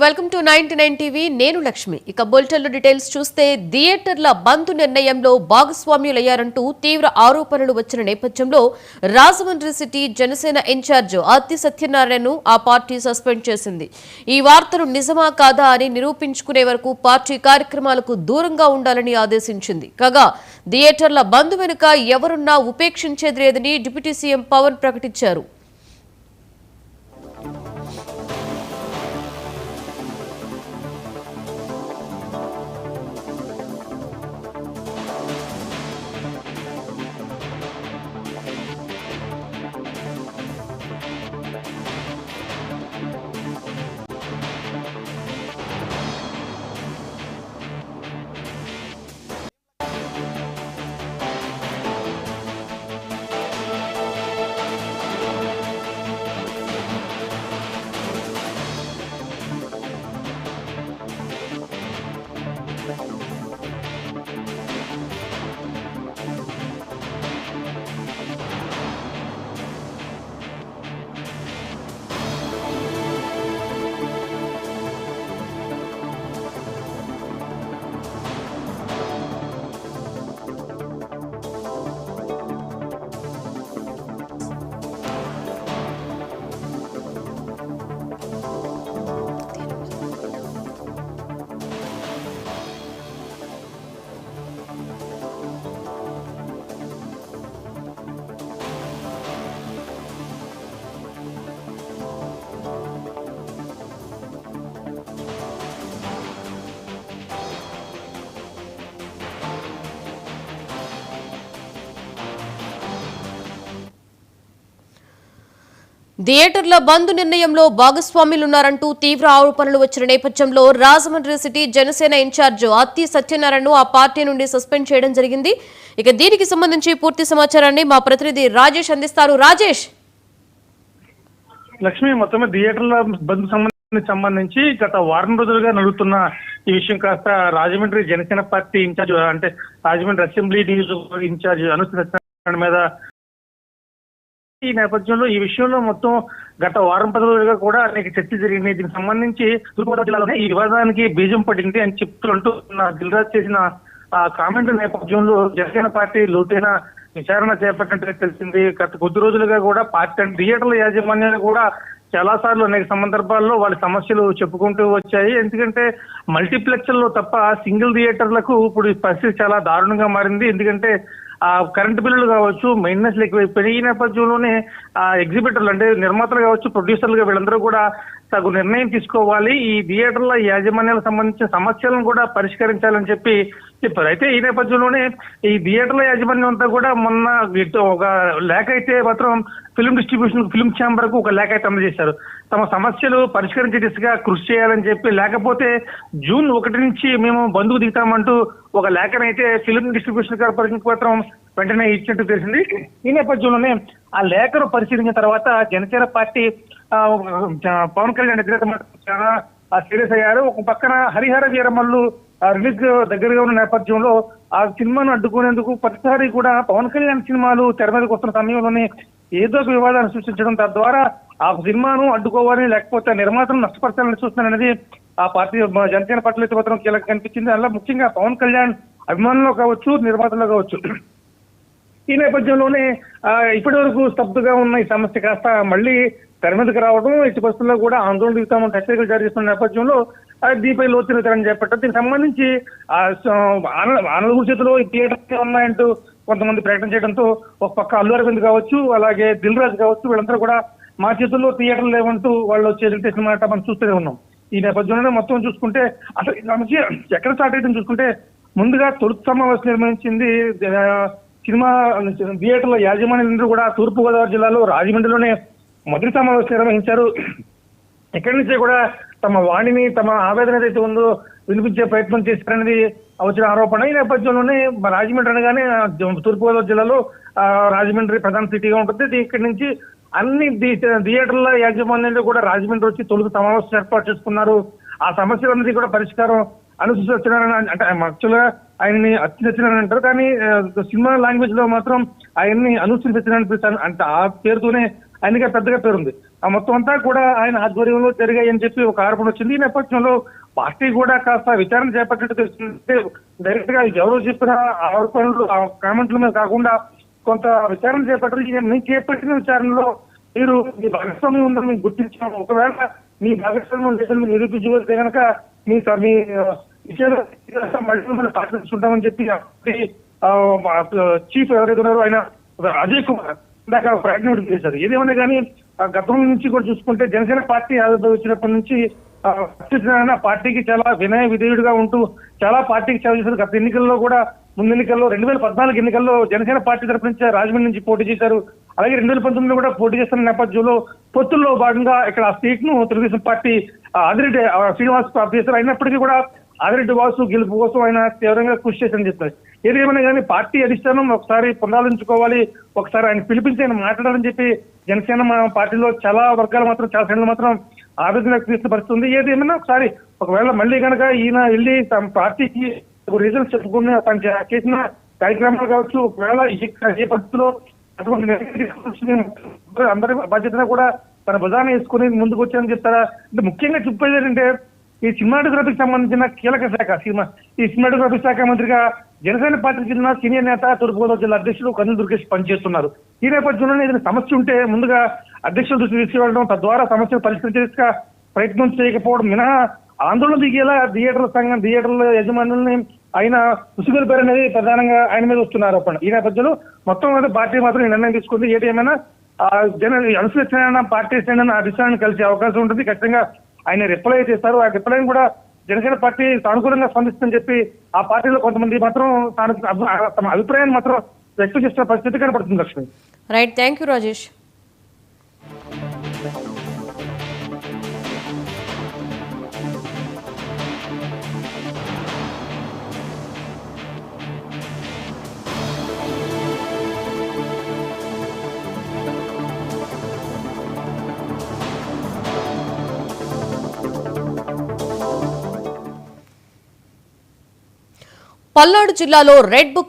Welcome to 99 TV. నేను లక్ష్మి. ఇక bulletin details చూస్తే థియేటర్ల బంద్ నిర్ణయంలో భాగస్వామ్యులయ్యారంటూ తీవ్ర ఆరోపణలు వచ్చిన నేపథ్యంలో రాజమండ్రి సిటీ జనసేన ఇన్ఛార్జ్ ఆర్తి సత్యనారాయణను ఆ పార్టీ సస్పెండ్ చేసింది. ఈ వార్తలు నిజమా కాదా అని నిరూపించుకునే వరకు పార్టీ కార్యక్రమాలకు దూరంగా ఉండాలని ఆదేశించింది. కాగా థియేటర్ల బంద్ వెనుక ఎవరున్నా ఉపేక్షించేది లేదని డిప్యూటీ సీఎం పవన్ ప్రకటించారు. థియేటర్ల బంద్ నిర్ణయంలో భాగస్వాములున్నారంటూ తీవ్ర ఆరోపణలు వచ్చిన నేపథ్యంలో రాజమండ్రి సిటీ జనసేన ఇన్ఛార్జ్ ఆర్తి సత్యనారాయణను ఆ పార్టీ నుండి సస్పెండ్ చేయడం జరిగింది. ఇక దీనికి సంబంధించి పూర్తి సమాచారాన్ని మా ప్రతినిధి రాజేష్ అందిస్తారు. రాజేష్, లక్ష్మి, మొత్తమే థియేటర్ల బంద్ సంబంధించి గత వారం రోజులుగా నడుస్తున్న ఈ విషయం కాస్త రాజమండ్రి జనసేన పార్టీ ఇన్ఛార్జ్ అంటే రాజమండ్రి అసెంబ్లీ నియోజకవర్గ ఇన్ఛార్జ్ అనుశ్రీ సత్యనారాయణ మీద ఈ నేపథ్యంలో ఈ విషయంలో మొత్తం గత వారం 10 రోజులుగా కూడా అనేక చర్చ జరిగింది. దీనికి సంబంధించి తూర్పుగోదావరి జిల్లాలోనే ఈ వివాదానికి బీజం పడింది అని చెప్తుంటూ దిల్రాజ్ చేసిన ఆ కామెంట్ నేపథ్యంలో జనసేన పార్టీ లోతైన విచారణ చేపట్టినట్టుగా తెలిసింది. గత కొద్ది రోజులుగా కూడా పార్టీ థియేటర్ల యాజమాన్యాలు కూడా చాలా సార్లు అనేక సందర్భాల్లో వాళ్ళ సమస్యలు చెప్పుకుంటూ వచ్చాయి. ఎందుకంటే మల్టీప్లెక్స్లో తప్ప సింగిల్ థియేటర్లకు ఇప్పుడు పరిస్థితి చాలా దారుణంగా మారింది. ఎందుకంటే ఆ కరెంటు బిల్లులు కావచ్చు, మెయింటెనెన్స్ ఎక్కువైపోయినాయి. ఈ నేపథ్యంలోనే ఆ ఎగ్జిబిటర్లు అంటే నిర్మాతలు కావచ్చు, ప్రొడ్యూసర్లుగా వీళ్ళందరూ కూడా తగు నిర్ణయం తీసుకోవాలి, ఈ థియేటర్ల యాజమాన్యాలకు సంబంధించిన సమస్యలను కూడా పరిష్కరించాలని చెప్పారు. అయితే ఈ నేపథ్యంలోనే ఈ థియేటర్ల యాజమాన్యం అంతా కూడా మొన్న ఒక లేఖ అయితే మాత్రం ఫిల్మ్ డిస్ట్రిబ్యూషన్ ఫిల్మ్ ఛాంబర్ కు ఒక లేఖ అయితే అందజేశారు. తమ సమస్యలు పరిష్కరించే దిశగా కృషి చేయాలని చెప్పి, లేకపోతే జూన్ 1 నుంచి మేము బంధుకు దిగుతామంటూ ఒక లేఖనైతే ఫిల్మ్ డిస్ట్రిబ్యూషన్ కార్పొరేషన్ మాత్రం వెంటనే ఇచ్చినట్టు తెలిసింది. ఈ నేపథ్యంలోనే ఆ లేఖను పరిశీలించిన తర్వాత జనసేన పార్టీ పవన్ కళ్యాణ్ దగ్గర చాలా సీరియస్ అయ్యారు. ఒక పక్కన హరిహర వీరమల్లు రిలీజ్ దగ్గరగా ఉన్న నేపథ్యంలో ఆ సినిమాను అడ్డుకునేందుకు ప్రతిసారి కూడా పవన్ కళ్యాణ్ సినిమాలు తెర మీదకి వస్తున్న సమయంలోనే ఏదో ఒక వివాదాన్ని సృష్టించడం, తద్వారా ఆ సినిమాను అడ్డుకోవాలని లేకపోతే నిర్మాతను నష్టపరచాలని చూస్తున్నారనేది ఆ పార్టీ జనసేన పార్టీలో అయితే మాత్రం కీలక కనిపించింది. అలా ముఖ్యంగా పవన్ కళ్యాణ్ అభిమానుల్లో కావచ్చు, నిర్మాతల్లో కావచ్చు. ఈ నేపథ్యంలోనే ఇప్పటి వరకు స్తబ్దుగా ఉన్న ఈ సమస్య కాస్త మళ్ళీ తెర మీదకి రావడం, ఇటు పరిస్థితుల్లో కూడా ఆందోళన దిగుతామని హెచ్చరికలు జారీ చేస్తున్న నేపథ్యంలో దీనిపై లోతున విచారణ చేపట్టారు. దీనికి సంబంధించి ఆనందపూర్ చేతిలో ఈ థియేటర్లు ఉన్నాయంటూ కొంతమంది ప్రకటన చేయడంతో ఒక పక్క అల్లు అరవింద్ కావచ్చు, అలాగే దిల్ రాజు కావచ్చు, వీళ్ళందరూ కూడా మా చేతుల్లో థియేటర్లు లేవంటూ వాళ్ళు చేతులు చేసిన మాట మనం చూస్తూనే ఉన్నాం. ఈ నేపథ్యంలోనే మొత్తం చూసుకుంటే అసలు ఎక్కడ స్టార్ట్ అయితే చూసుకుంటే ముందుగా తొలుత సమావేశం నిర్వహించింది సినిమా థియేటర్ల యాజమాన్యులందరూ కూడా తూర్పుగోదావరి జిల్లాలో రాజమండ్రిలోనే మొదటి సమావేశం నిర్వహించారు. ఇక్కడి నుంచే కూడా తమ వాణిని, తమ ఆవేదన ఏదైతే ఉందో వినిపించే ప్రయత్నం చేశారనేది వచ్చిన ఆరోపణ. ఈ నేపథ్యంలోనే రాజమండ్రి అనగానే తూర్పుగోదావరి జిల్లాలో రాజమండ్రి ప్రధాన సిటీగా ఉంటుంది. ఇక్కడి నుంచి అన్ని థియేటర్ల యాజమాన్యాలు కూడా రాజమండ్రి వచ్చి తొలుత సమావేశం ఏర్పాటు చేసుకున్నారు. ఆ సమస్యలన్నీ కూడా పరిష్కారం అనుశ్రీ సత్యనారాయణ అంటే యాక్చువల్గా ఆయన్ని అతి సత్యనారాయణ అంటారు, కానీ సినిమా లాంగ్వేజ్ లో మాత్రం ఆయన్ని అనుశ్రీ సత్యనారాయణ అంటే ఆ పేరుతోనే ఆయనగా పెద్దగా పేరుంది. ఆ మొత్తం అంతా కూడా ఆయన ఆధ్వర్యంలో జరిగాయని చెప్పి ఒక ఆరోపణ వచ్చింది. ఈ నేపథ్యంలో పార్టీ కూడా కాస్త విచారణ చేపట్టినట్టు తెలుస్తుంది. డైరెక్ట్ గా ఎవరో చెప్పిన ఆరోపణలు ఆ కామెంట్ల మీద కాకుండా కొంత విచారణ చేపట్టారు. మీకు చేపట్టిన విచారణలో మీరు మీ భాగస్వామ్యం ఉందని మీకు గుర్తించాం. ఒకవేళ మీ భాగస్వామ్యం లేదని నిరూపించగలిగితే కనుక మీ మళ్ళీ పాటించుకుంటామని చెప్పి చీఫ్ ఎవరైతే ఉన్నారో ఆయన అజయ్ కుమార్ ఇందాక ప్రకటన చేశారు. ఏదేమన్నా కానీ గతం నుంచి కూడా చూసుకుంటే జనసేన పార్టీ ఆవిర్భవించినప్పటి నుంచి సత్యనారాయణ పార్టీకి చాలా వినయ విధేయుడిగా ఉంటూ చాలా పార్టీకి సేవ చేశారు. గత ఎన్నికల్లో కూడా ముందు ఎన్నికల్లో 2014 ఎన్నికల్లో జనసేన పార్టీ తరఫు నుంచి రాజమండ్రి నుంచి పోటీ చేశారు. అలాగే 2019 కూడా పోటీ చేస్తున్న నేపథ్యంలో పొత్తుల్లో భాగంగా ఇక్కడ ఆ సీట్ ను తెలుగుదేశం పార్టీ ఆదిరెడ్డి శ్రీనివాస్ ప్రాప్తి చేశారు. అయినప్పటికీ కూడా ఆదిరెడ్డి వాసు గెలుపు కోసం ఆయన తీవ్రంగా కృషి చేశారని చెప్తారు. ఏదేమైనా కానీ పార్టీ అధిష్టానం ఒకసారి పునరాలోచించుకోవాలి, ఒకసారి ఆయన పిలిపించి ఆయన మాట్లాడాలని చెప్పి జనసేన పార్టీలో చాలా వర్గాలు మాత్రం చాలా శ్రేణులు మాత్రం ఆవేదన వ్యక్తం పరిస్థితుంది. ఏదేమైనా ఒకసారి ఒకవేళ మళ్ళీ కనుక ఈయన వెళ్ళి తమ పార్టీకి రిజల్ట్స్ చెప్పుకునే తను చేసిన కార్యక్రమాలు కావచ్చు, ఒకవేళ ఏ పరిస్థితిలో అటువంటి అందరి బాధ్యతను కూడా తన భుజాన్ని వేసుకుని ముందుకు వచ్చారని చెప్తారా? అంటే ముఖ్యంగా చెప్పేది ఏంటంటే ఈ సినిమాటోగ్రఫీకి సంబంధించిన కీలక శాఖ ఈ సినిమాటోగ్రఫీ శాఖ మంత్రిగా జనసేన పార్టీకి చెందిన సీనియర్ నేత తూర్పుగోదావరి జిల్లా అధ్యక్షులు కందుల దుర్గేష్ పనిచేస్తున్నారు. ఈ నేపథ్యంలోనే ఏదైనా సమస్య ఉంటే ముందుగా అధ్యక్షుల దృష్టి తీసుకువెళ్ళడం, తద్వారా సమస్యను పరిష్కరించే ప్రయత్నం చేయకపోవడం మినహా ఆందోళన దిగేలా థియేటర్ల యజమానుల్ని ఆయన ఉసుగొలిపారు అనేది ప్రధానంగా ఆయన మీద వస్తున్న ఆరోపణ. ఈ నేపథ్యంలో మొత్తం మీద పార్టీ మాత్రం ఈ నిర్ణయం తీసుకుంది. ఏది ఏమైనా అనుసరించిన పార్టీ శ్రేణులను ఆ విషయాన్ని కలిసే అవకాశం ఉంటుంది. ఖచ్చితంగా ఆయన రిప్లై చేస్తారు. ఆ రిప్లైని కూడా జనసేన పార్టీ సానుకూలంగా స్పందిస్తుందని చెప్పి ఆ పార్టీలో కొంతమంది మాత్రం తమ అభిప్రాయాన్ని మాత్రం వ్యక్తం చేసిన పరిస్థితి కనపడుతుంది. Lakshmi. Right, thank you Rajesh. Palnadu జిల్లాలో రెడ్ బుక్